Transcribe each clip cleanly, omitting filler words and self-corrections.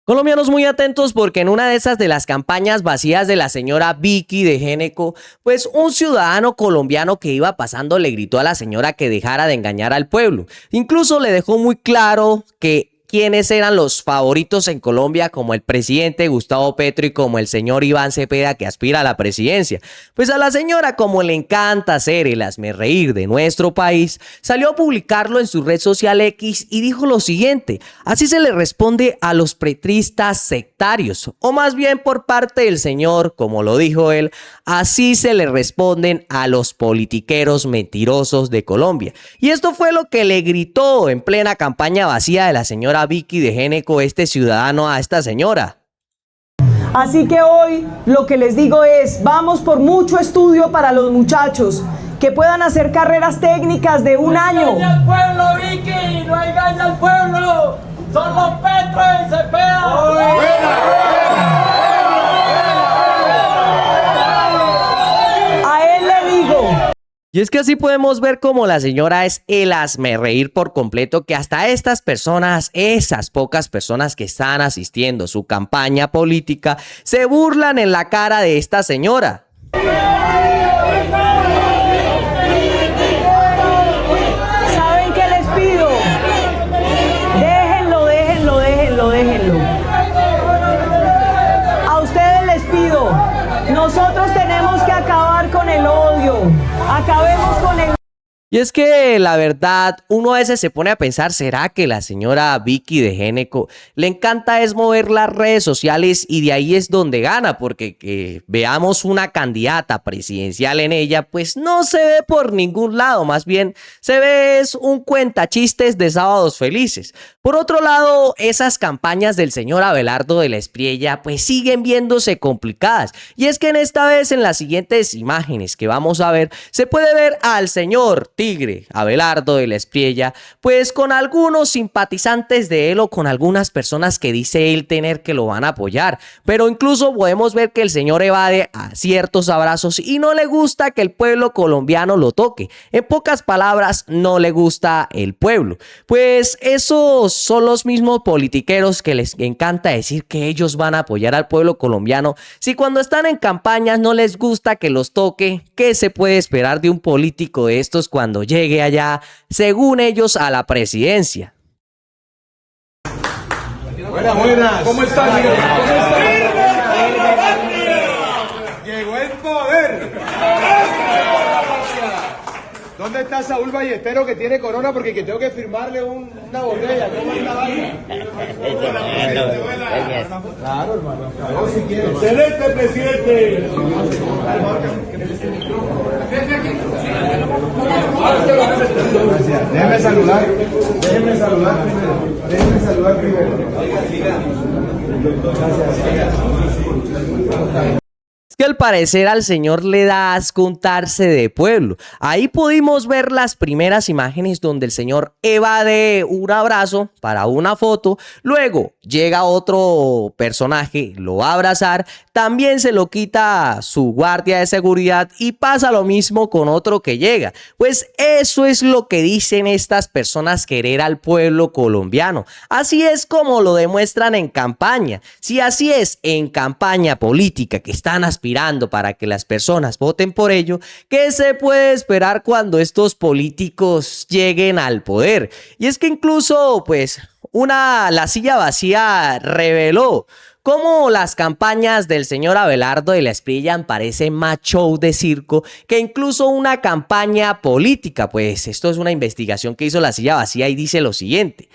Colombianos muy atentos porque en una de esas de las campañas vacías de la señora Vicky de Géneco, pues un ciudadano colombiano que iba pasando le gritó a la señora que dejara de engañar al pueblo. Incluso le dejó muy claro que quiénes eran los favoritos en Colombia, como el presidente Gustavo Petro y como el señor Iván Cepeda, que aspira a la presidencia. Pues a la señora, como le encanta hacer el hazmerreír de nuestro país, salió a publicarlo en su red social X y dijo lo siguiente: así se le responde a los petristas sectarios, o más bien por parte del señor, como lo dijo él, así se le responden a los politiqueros mentirosos de Colombia. Y esto fue lo que le gritó en plena campaña vacía de la señora Vicky de Géneco este ciudadano a esta señora. Así que hoy lo que les digo es, vamos por mucho estudio para los muchachos, que puedan hacer carreras técnicas de un año. No engaña al pueblo, Vicky, no engaña al pueblo, son los Petro y Cepeda. A él le digo. Y es que así podemos ver cómo la señora es el hazmerreír por completo, que hasta estas personas, esas pocas personas que están asistiendo a su campaña política, se burlan en la cara de esta señora. ¿Saben qué les pido? Déjenlo. A ustedes les pido, nosotros tenemos que acabar con el odio. Acabemos con el... Y es que la verdad, uno a veces se pone a pensar, ¿será que la señora Vicky de Géneco le encanta es mover las redes sociales y de ahí es donde gana? Porque que veamos una candidata presidencial en ella, pues no se ve por ningún lado, más bien se ve es un cuentachistes de sábados felices. Por otro lado, esas campañas del señor Abelardo de la Espriella pues siguen viéndose complicadas. Y es que en esta vez, en las siguientes imágenes que vamos a ver, se puede ver al señor Tigre Abelardo de la Espriella pues con algunos simpatizantes de él o con algunas personas que dice él tener que lo van a apoyar, pero incluso podemos ver que el señor evade a ciertos abrazos y no le gusta que el pueblo colombiano lo toque. En pocas palabras, no le gusta el pueblo. Pues esos son los mismos politiqueros que les encanta decir que ellos van a apoyar al pueblo colombiano. Si cuando están en campañas no les gusta que los toque, ¿qué se puede esperar de un político de estos cuando llegue allá, según ellos, a la presidencia? Buenas. ¿Cómo estás, señor? ¿Cómo estás? Llegó el poder. ¿Dónde está Saúl Ballestero que tiene corona? Porque que tengo que firmarle una botella. ¿Cómo es la vaina? Claro, hermano. Claro, si quieres. Excelente, presidente. Gracias. Déjeme saludar primero. Gracias. Es que al parecer al señor le da asco untarse de pueblo. Ahí pudimos ver las primeras imágenes donde el señor evade un abrazo para una foto, luego llega otro personaje, lo va a abrazar, también se lo quita su guardia de seguridad y pasa lo mismo con otro que llega. Pues eso es lo que dicen estas personas, querer al pueblo colombiano. Así es como lo demuestran en campaña. Si así es en campaña política que están aspirando para que las personas voten por ello, ¿qué se puede esperar cuando estos políticos lleguen al poder? Y es que incluso pues La Silla Vacía reveló cómo las campañas del señor Abelardo de la Espriella parecen más show de circo que incluso una campaña política. Pues esto es una investigación que hizo La Silla Vacía y dice lo siguiente: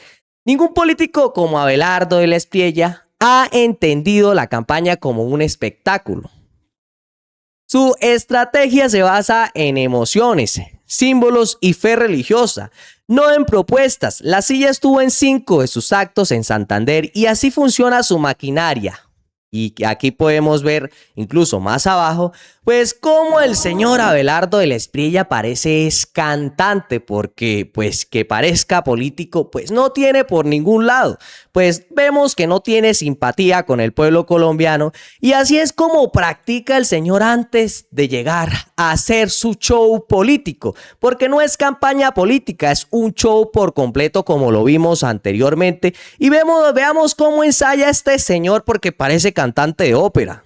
ningún político como Abelardo de la Espriella ha entendido la campaña como un espectáculo. Su estrategia se basa en emociones, símbolos y fe religiosa, no en propuestas. La Silla estuvo en 5 de sus actos en Santander y así funciona su maquinaria. Y aquí podemos ver, incluso más abajo, pues cómo el señor Abelardo de la Espriella parece es cantante, porque pues que parezca político, pues no tiene por ningún lado. Pues vemos que no tiene simpatía con el pueblo colombiano y así es como practica el señor antes de llegar a hacer su show político, porque no es campaña política, es un show por completo como lo vimos anteriormente y veamos cómo ensaya este señor porque parece cantante de ópera.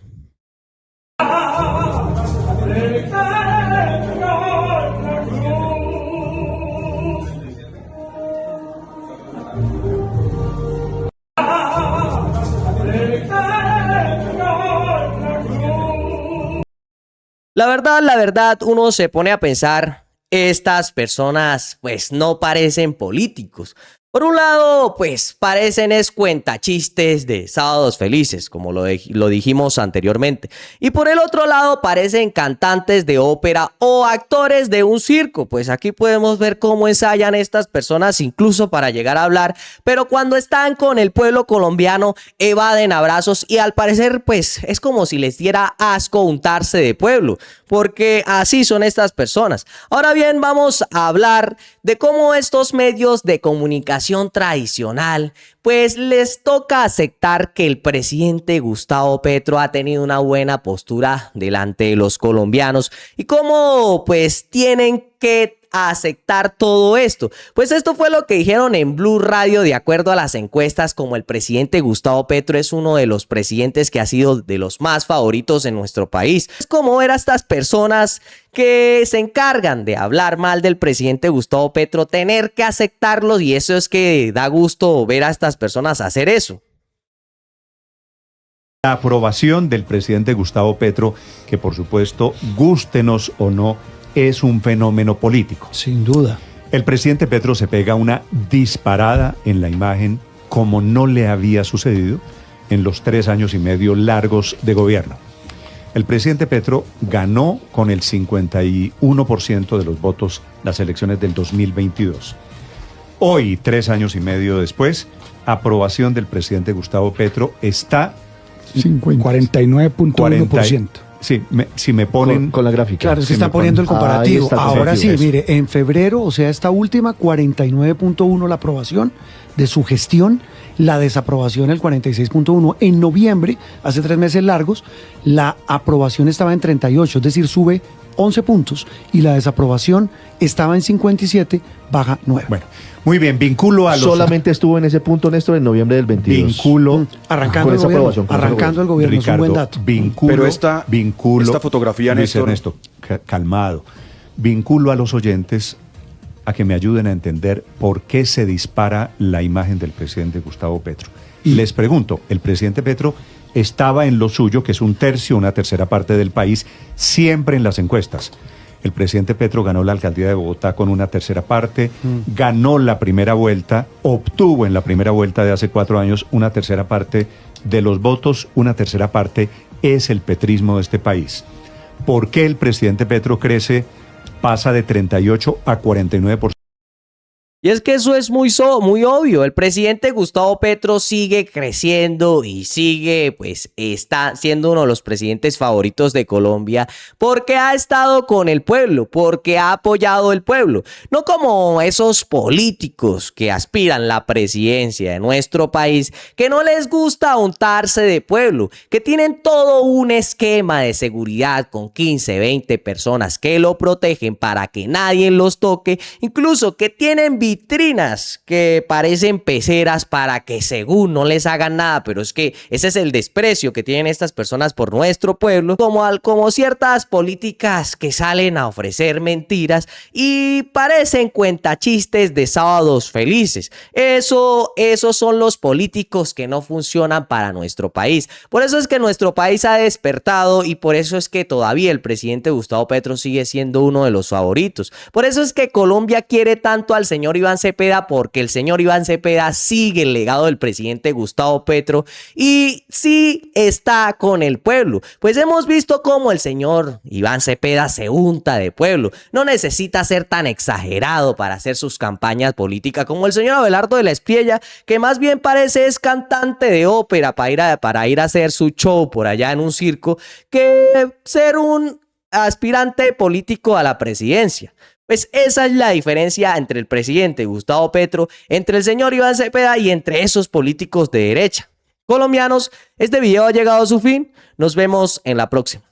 La verdad, uno se pone a pensar, estas personas pues no parecen políticos. Por un lado, pues parecen es cuentachistes de Sábados Felices, como lo dijimos anteriormente. Y por el otro lado, parecen cantantes de ópera o actores de un circo. Pues aquí podemos ver cómo ensayan estas personas incluso para llegar a hablar. Pero cuando están con el pueblo colombiano, evaden abrazos y al parecer, pues es como si les diera asco untarse de pueblo. Porque así son estas personas. Ahora bien, vamos a hablar de cómo estos medios de comunicación tradicional, pues les toca aceptar que el presidente Gustavo Petro ha tenido una buena postura delante de los colombianos y cómo pues tienen que aceptar todo esto. Pues esto fue lo que dijeron en Blue Radio. De acuerdo a las encuestas, como el presidente Gustavo Petro es uno de los presidentes que ha sido de los más favoritos en nuestro país. Es como ver a estas personas que se encargan de hablar mal del presidente Gustavo Petro, tener que aceptarlos, y eso es que da gusto ver a estas personas hacer eso. La aprobación del presidente Gustavo Petro, que por supuesto, gústenos o no, es un fenómeno político. Sin duda. El presidente Petro se pega una disparada en la imagen como no le había sucedido en los 3 años y medio largos de gobierno. El presidente Petro ganó con el 51% de los votos las elecciones del 2022. Hoy, 3 años y medio después, aprobación del presidente Gustavo Petro está 49.1%. Sí, si me ponen... Con la gráfica. Claro, es que Si está me poniendo el ponen- comparativo. Ahí está el Ahora sí, comparativo. mire, en febrero, o sea, esta última, 49.1 la aprobación de su gestión, la desaprobación el 46.1. En noviembre, hace 3 meses largos, la aprobación estaba en 38, es decir, sube 11 puntos, y la desaprobación estaba en 57, baja 9. Bueno, muy bien, vinculo a los... Solamente estuvo en ese punto, Néstor, en noviembre del 22. Vinculo... Arrancando con el esa gobierno, aprobación, con esa arrancando el gobierno, es un buen dato. Vinculo, Pero esta fotografía, Luis Néstor. Ernesto, calmado. Vinculo a los oyentes a que me ayuden a entender por qué se dispara la imagen del presidente Gustavo Petro. Y les pregunto, el presidente Petro estaba en lo suyo, que es 1/3, 1/3 parte del país, siempre en las encuestas. El presidente Petro ganó la alcaldía de Bogotá con 1/3 parte, ganó la primera vuelta, obtuvo en la primera vuelta de hace 4 años 1/3 parte de los votos, 1/3 parte es el petrismo de este país. ¿Por qué el presidente Petro pasa de 38 a 49%? Y es que eso es muy obvio. El presidente Gustavo Petro sigue creciendo y sigue, pues, está siendo uno de los presidentes favoritos de Colombia porque ha estado con el pueblo, porque ha apoyado el pueblo. No como esos políticos que aspiran la presidencia de nuestro país, que no les gusta untarse de pueblo, que tienen todo un esquema de seguridad con 15, 20 personas que lo protegen para que nadie los toque, incluso que tienen vitrinas que parecen peceras para que según no les hagan nada, pero es que ese es el desprecio que tienen estas personas por nuestro pueblo, como ciertas políticas que salen a ofrecer mentiras y parecen cuentachistes de Sábados Felices. Esos son los políticos que no funcionan para nuestro país. Por eso es que nuestro país ha despertado y por eso es que todavía el presidente Gustavo Petro sigue siendo uno de los favoritos. Por eso es que Colombia quiere tanto al señor Iván Iván Cepeda porque el señor Iván Cepeda sigue el legado del presidente Gustavo Petro y sí está con el pueblo. Pues hemos visto cómo el señor Iván Cepeda se unta de pueblo. No necesita ser tan exagerado para hacer sus campañas políticas como el señor Abelardo de la Espriella, que más bien parece es cantante de ópera para ir a hacer su show por allá en un circo, que ser un aspirante político a la presidencia. Pues esa es la diferencia entre el presidente Gustavo Petro, entre el señor Iván Cepeda y entre esos políticos de derecha. Colombianos, este video ha llegado a su fin. Nos vemos en la próxima.